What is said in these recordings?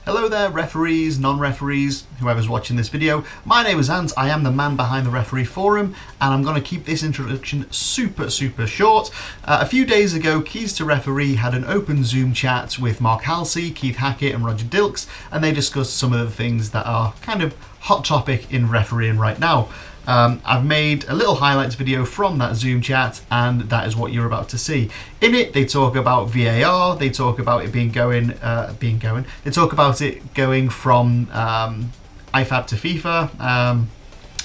Hello there, referees, non-referees, whoever's watching this video. My name is Ant, I am the man behind the referee forum, and I'm going to keep this introduction super short. A few days ago, Keys to Referee had an open Zoom chat with Mark Halsey, Keith Hackett and Roger Dilkes, and they discussed some of the things that are kind of hot topic in refereeing right now. I've made a little highlights video from that Zoom chat, and that is what you're about to see. In it, they talk about VAR, they talk about it they talk about it going from IFAB to FIFA,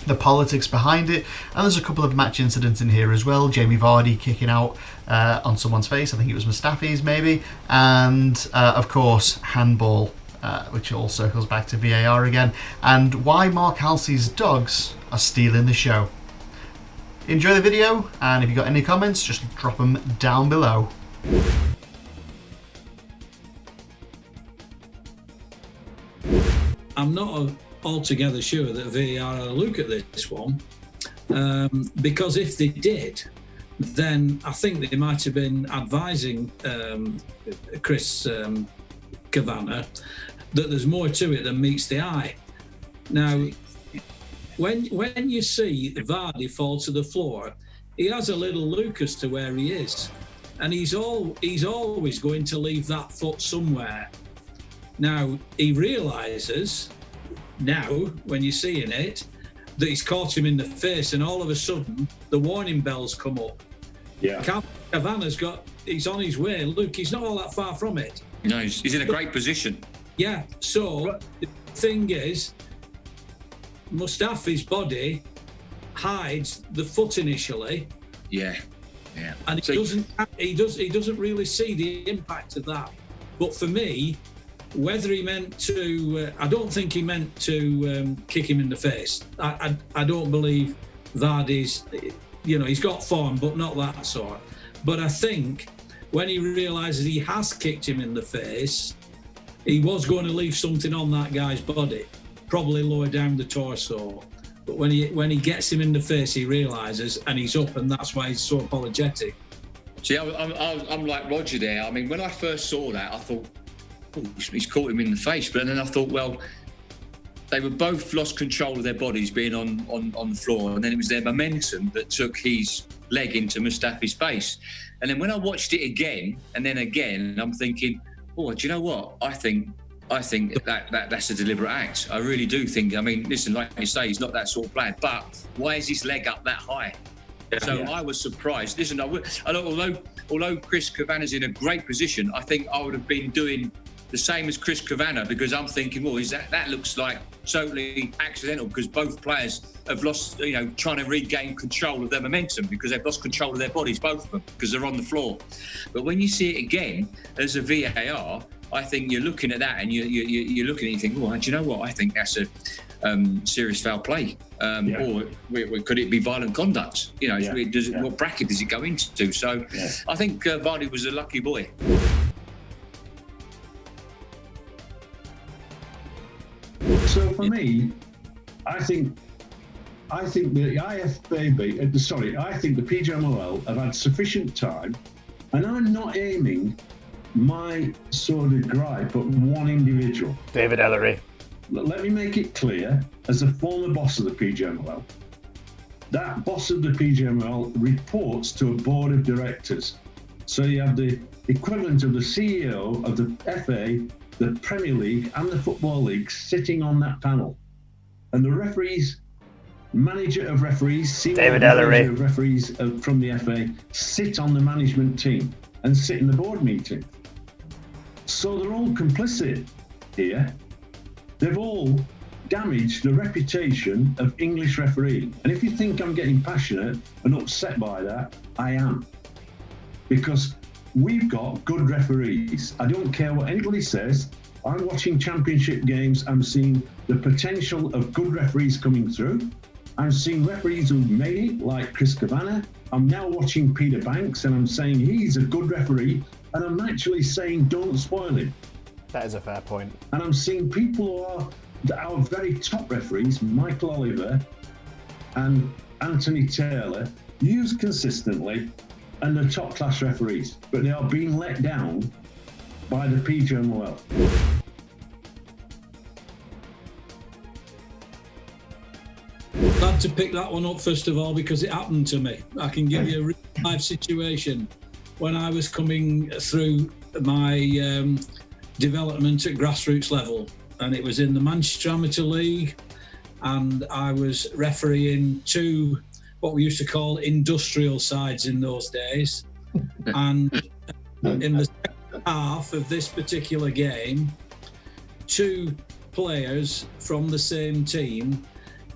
the politics behind it, and there's a couple of match incidents in here as well. Jamie Vardy kicking out on someone's face, I think it was Mustafi's maybe, and of course handball, which all circles back to VAR again, and why Mark Halsey's dogs are stealing the show. Enjoy the video, and if you've got any comments, just drop them down below. I'm not altogether sure that VAR will look at this one, because if they did, then I think they might have been advising Chris Canavan that there's more to it than meets the eye. Now, when you see Vardy fall to the floor, he has a little look as to where he is, and he's always going to leave that foot somewhere. Now, he realises now, when you're seeing it, that he's caught him in the face, and all of a sudden the warning bells come up. Yeah, Canavan he's on his way. Look, he's not all that far from it. No, he's in a great position. Yeah, so the thing is, Mustafi's body hides the foot initially. Yeah. And he doesn't really see the impact of that. But for me, whether he meant to, I don't think he meant to kick him in the face. I don't believe Vardy's, he's got form, but not that sort. But I think when he realises he has kicked him in the face, he was going to leave something on that guy's body, probably lower down the torso. But when he gets him in the face, he realises, and he's up, and that's why he's so apologetic. See, I'm like Roger there. I mean, when I first saw that, I thought, oh, he's caught him in the face. But then I thought, well, they were both lost control of their bodies being on the floor, and then it was their momentum that took his leg into Mustafi's face. And then when I watched it again, and then again, I'm thinking, oh, do you know what? I think that's a deliberate act. I really do think. I mean, listen, like you say, he's not that sort of player, but why is his leg up that high? I was surprised. Listen, although Chris Canavan's in a great position, I think I would have been doing the same as Chris Canavan, because I'm thinking, well, that looks like totally accidental, because both players have lost, trying to regain control of their momentum, because they've lost control of their bodies, both of them, because they're on the floor. But when you see it again as a VAR, I think you're looking at that and you're looking and you think, oh, do you know what? I think that's a serious foul play, or could it be violent conduct? What bracket does it go into? So I think Vardy was a lucky boy. So for me, I think the IFAB, I think the PGMOL have had sufficient time, and I'm not aiming my sort of gripe at one individual. David Ellery. Let me make it clear, as a former boss of the PGMOL, that boss of the PGMOL reports to a board of directors. So you have the equivalent of the CEO of the FA, the Premier League and the Football League sitting on that panel. And the referees, manager of referees, David Ellery, of referees from the FA sit on the management team and sit in the board meeting. So they're all complicit here. They've all damaged the reputation of English refereeing. And if you think I'm getting passionate and upset by that, I am. Because we've got good referees. I don't care what anybody says. I'm watching championship games. I'm seeing the potential of good referees coming through. I'm seeing referees who've made it, like Chris Canavan. I'm now watching Peter Banks, and I'm saying he's a good referee. And I'm actually saying don't spoil him. That is a fair point. And I'm seeing people who are our very top referees, Michael Oliver and Anthony Taylor, used consistently, and the top class referees, but they are being let down by the PGMOL. Glad to pick that one up first of all because it happened to me. I can give you a real life situation when I was coming through my development at grassroots level, and it was in the Manchester Amateur League, and I was refereeing 2 what we used to call industrial sides in those days. And in the second half of this particular game, 2 players from the same team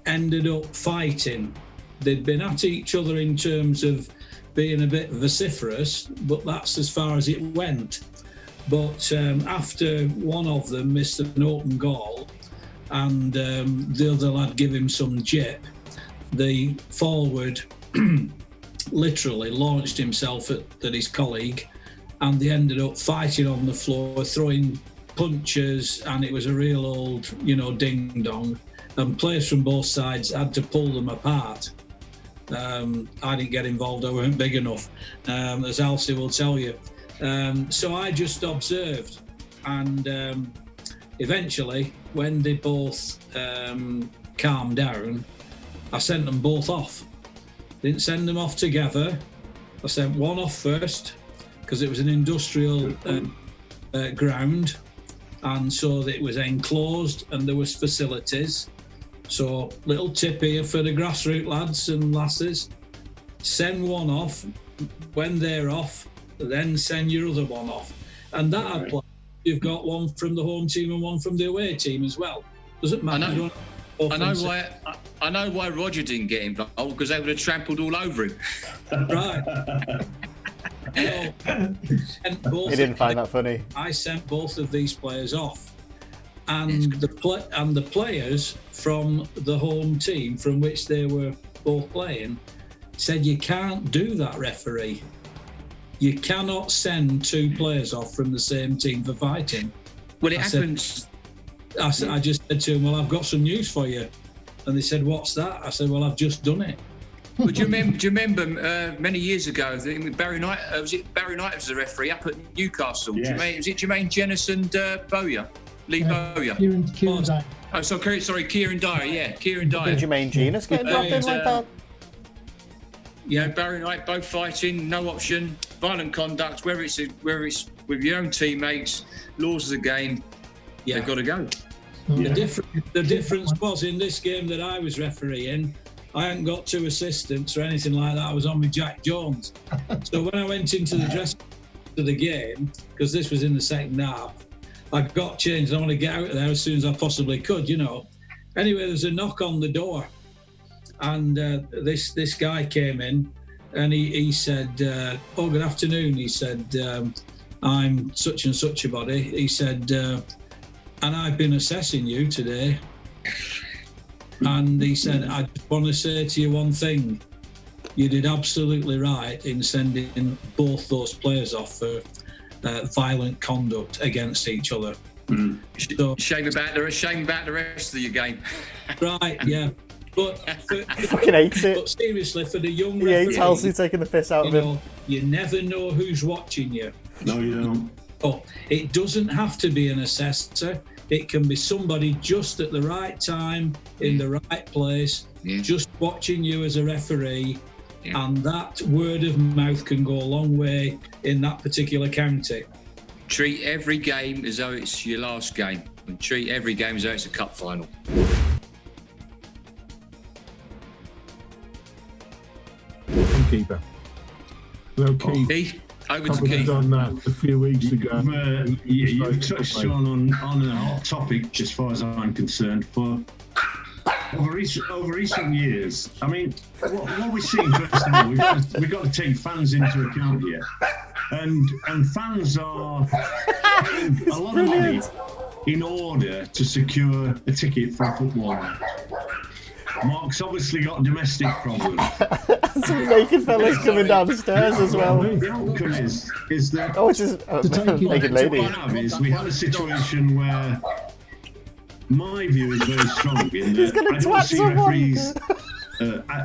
ended up fighting. They'd been at each other in terms of being a bit vociferous, but that's as far as it went. But after one of them missed an open goal and the other lad gave him some jip, the forward literally launched himself at his colleague, and they ended up fighting on the floor, throwing punches, and it was a real old, ding dong. And players from both sides had to pull them apart. I didn't get involved, I weren't big enough, as Halsey will tell you. So I just observed, and eventually, when they both calmed down, I sent them both off. Didn't send them off together. I sent one off first because it was an industrial ground, and so it was enclosed and there was facilities. So little tip here for the grassroots lads and lasses: send one off. When they're off, then send your other one off, and that applies. You've got one from the home team and one from the away team as well. Doesn't matter. I know why Roger didn't get involved, because they would have trampled all over him. Right. He didn't find that funny. I sent both of these players off, and the players from the home team from which they were both playing said, "You can't do that, referee. You cannot send 2 players off from the same team for fighting." Well, it happens. I just said to them, "Well, I've got some news for you." And they said, "What's that?" I said, "Well, I've just done it." But do you remember many years ago, Barry Knight, Barry Knight was the referee up at Newcastle? Yes. Was it Jermaine Jennison and Lee Bowyer? Kieran Dyer. Oh, sorry, Kieran Dyer. Yeah, Kieran Dyer. Did Jermaine Genus get dropped in like that? Yeah, Barry Knight, both fighting, no option, violent conduct, whether it's with your own teammates, laws of the game, they've got to go. Yeah. The difference was in this game that I was refereeing, I hadn't got 2 assistants or anything like that. I was on with Jack Jones. So when I went into the dressing room to the game, because this was in the second half, I got changed. I want to get out of there as soon as I possibly could, Anyway, there's a knock on the door, and this guy came in, and he said, "Oh, good afternoon." He said, "I'm such and such a body." He said, "And I've been assessing you today." And he said, "I just want to say to you one thing. You did absolutely right in sending both those players off for violent conduct against each other." Mm. So, shame about the rest of your game. Right, yeah. But I fucking hates it. But seriously, for the young He hates referee, Halsey taking the piss out of him. You never know who's watching you. No, you don't. Oh, it doesn't have to be an assessor. It can be somebody just at the right time, in the right place, just watching you as a referee. Yeah. And that word of mouth can go a long way in that particular county. Treat every game as though it's your last game, and treat every game as though it's a cup final. Keeper. Well, Keith, over to Keith. Done that a few weeks ago. You've touched on a hot topic, as far as I'm concerned, for over recent years. I mean, what we're seeing, first of all, we've got to take fans into account here, and fans are paying a lot of money in order to secure a ticket for a football match. Mark's obviously got domestic problems. Some naked fellas coming downstairs as well. The outcome is that it's just naked lady. We had a situation where my view is very strong in that I don't see referees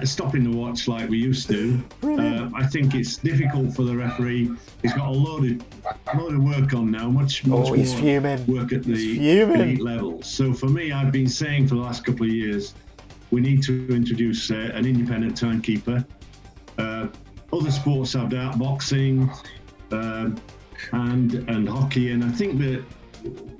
stopping the watch like we used to. I think it's difficult for the referee. He's got a load of work on now, much more work at the elite level. So for me, I've been saying for the last couple of years, we need to introduce an independent timekeeper. Other sports have that, boxing and hockey, and I think that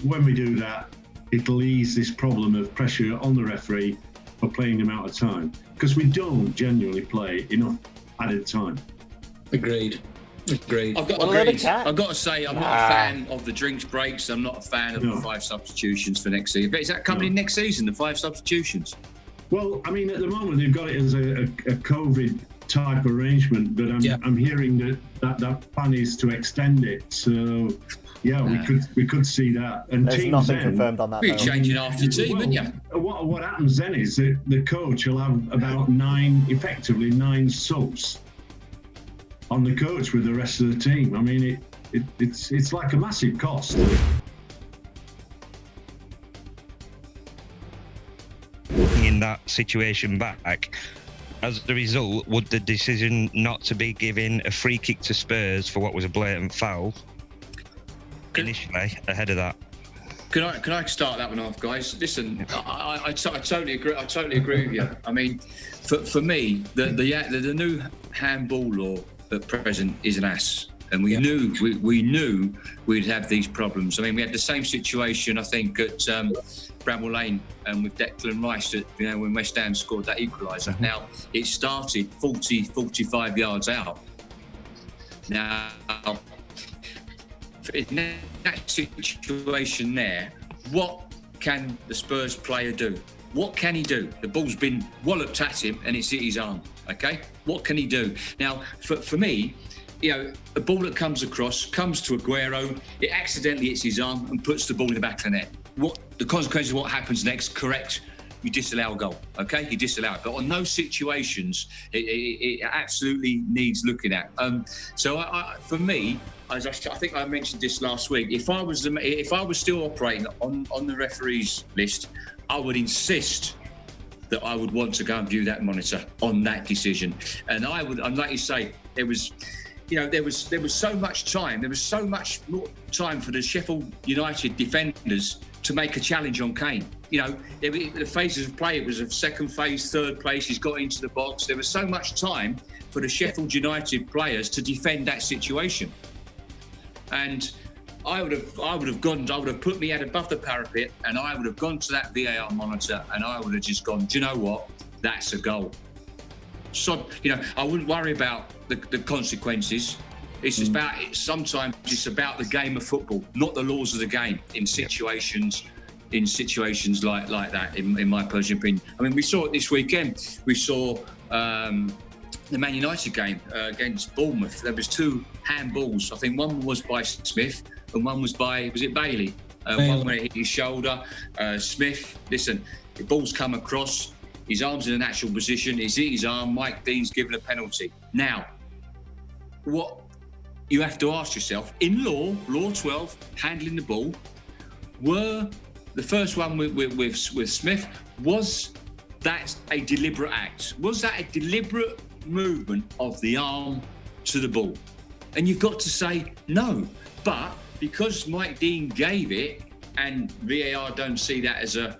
when we do that, it'll ease this problem of pressure on the referee for playing them out of time, because we don't genuinely play enough added time. Agreed. I've got to say, I'm not a fan of the drinks breaks. I'm not a fan of the 5 substitutions for next season. But is that coming in next season, the 5 substitutions? Well, I mean, at the moment they've got it as a COVID type arrangement, but I'm hearing that plan is to extend it. So yeah, we could see that. And there's nothing confirmed on that. You're changing half your team, aren't you? What happens then is that the coach will have about 9 subs on the coach with the rest of the team. I mean, it's like a massive cost. In that situation back, as a result, would the decision not to be giving a free kick to Spurs for what was a blatant foul initially ahead of that? Can I start that one off, guys? Listen, I totally agree. I totally agree with you. I mean, for me, the new handball law at present is an ass, and we knew we'd have these problems. I mean, we had the same situation, I think, at Bramwell Lane with Declan Rice, when West Ham scored that equaliser. Now, it started 45 yards out. Now, in that situation there, what can the Spurs player do? What can he do? The ball's been walloped at him and it's hit his arm, okay? What can he do? Now, for me, a ball that comes across, comes to Aguero, it accidentally hits his arm and puts the ball in the back of the net. What the consequences of what happens next, correct, you disallow a goal, okay? You disallow it. But on those situations, it absolutely needs looking at. So for me, I think I mentioned this last week, if I was still operating on the referees list, I would insist that I would want to go and view that monitor on that decision. And like you say, there was so much time. There was so much more time for the Sheffield United defenders to make a challenge on Kane. The phases of play, it was a second phase, third place, he's got into the box. There was so much time for the Sheffield United players to defend that situation. And I would have put my head above the parapet and I would have gone to that VAR monitor and I would have just gone, do you know what? That's a goal. So, I wouldn't worry about the consequences. Sometimes it's about the game of football, not the laws of the game in situations like that, in my personal opinion. I mean, we saw it this weekend. We saw the Man United game against Bournemouth. There was 2 handballs. I think one was by Smith and one was it Bailey? One where it hit his shoulder. Smith, listen, the ball's come across, his arm's in a natural position, he's hit his arm, Mike Dean's given a penalty. Now, what you have to ask yourself, in law 12, handling the ball, were the first one with Smith, was that a deliberate act? Was that a deliberate movement of the arm to the ball? And you've got to say no. But because Mike Dean gave it and VAR don't see that as a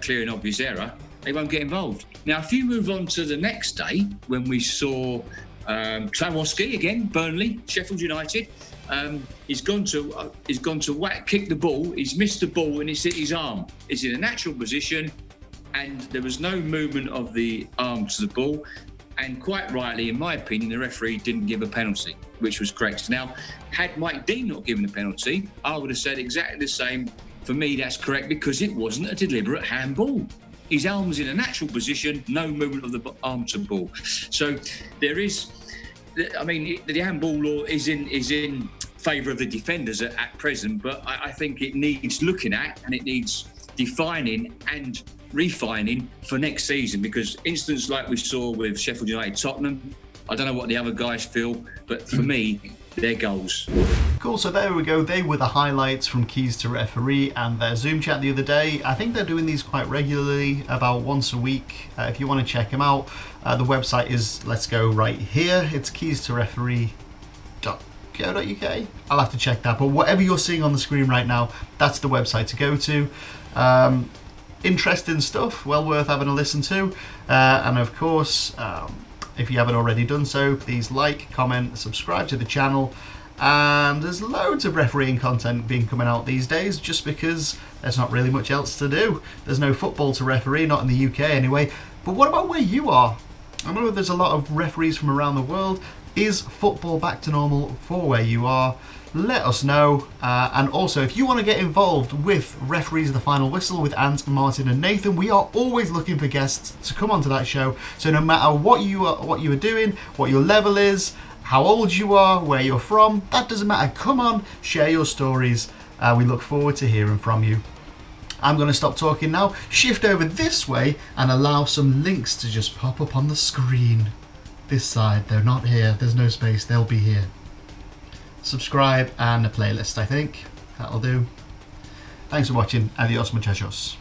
clear and obvious error, they won't get involved. Now, if you move on to the next day, when we saw Trawoski again, Burnley, Sheffield United, he's gone to kick the ball, he's missed the ball and it's hit his arm. It's in a natural position and there was no movement of the arm to the ball. And quite rightly, in my opinion, the referee didn't give a penalty, which was correct. Now, had Mike Dean not given a penalty, I would have said exactly the same. For me, that's correct because it wasn't a deliberate handball. His arm was in a natural position, no movement of the arm to the ball. So there is, I mean, the handball law is in favour of the defenders at present, but I think it needs looking at and it needs defining and refining for next season, because instances like we saw with Sheffield United, Tottenham, I don't know what the other guys feel, but for me, they're goals. Cool, so there we go. They were the highlights from Keys to Referee and their Zoom chat the other day. I think they're doing these quite regularly, about once a week. If you want to check them out, the website is, let's go right here. It's keys2referee.co.uk. I'll have to check that, but whatever you're seeing on the screen right now, that's the website to go to. interesting stuff, well worth having a listen to. And of course, if you haven't already done so, please like, comment, subscribe to the channel. And there's loads of refereeing content being coming out these days, just because there's not really much else to do. There's no football to referee, not in the UK anyway. But what about where you are? I know there's a lot of referees from around the world. Is football back to normal for where you are? Let us know. And also, if you want to get involved with Referees of the Final Whistle with Ant, Martin and Nathan, we are always looking for guests to come onto that show. So no matter what you are doing, what your level is, how old you are, where you're from, that doesn't matter. Come on, share your stories. We look forward to hearing from you. I'm going to stop talking now, shift over this way and allow some links to just pop up on the screen. This side, they're not here, there's no space, they'll be here. Subscribe and a playlist, I think. That'll do. Thanks for watching. Adios muchachos.